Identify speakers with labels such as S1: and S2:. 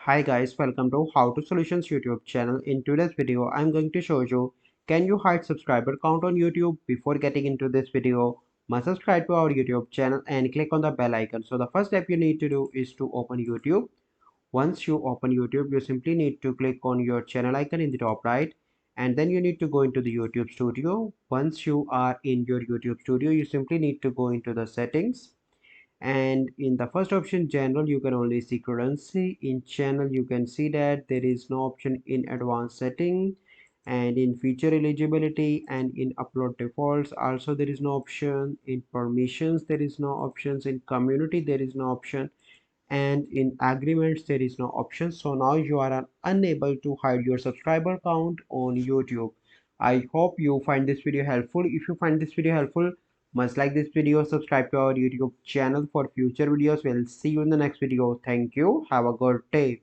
S1: Hi guys, welcome to How to Solutions YouTube channel. In today's video, I'm going to show you can you hide subscriber count on YouTube. Before getting into this video, must subscribe to our YouTube channel and click on the bell icon. So the first step you need to do is to open YouTube. Once you open YouTube, you simply need to click on your channel icon in the top right, and then you need to go into the YouTube studio. Once you are in your YouTube studio, you simply need to go into the settings, and in the first option general you can only see currency. In channel you can see that there is no option in advanced setting, and in feature eligibility and in upload defaults also there is no option. In permissions there is no options. In community there is no option, and in agreements there is no option. So now you are unable to hide your subscriber count on YouTube. I hope you find this video helpful. If you find this video helpful, must like this video, subscribe to our YouTube channel for future videos. We'll see you in the next video. Thank you, have a good day.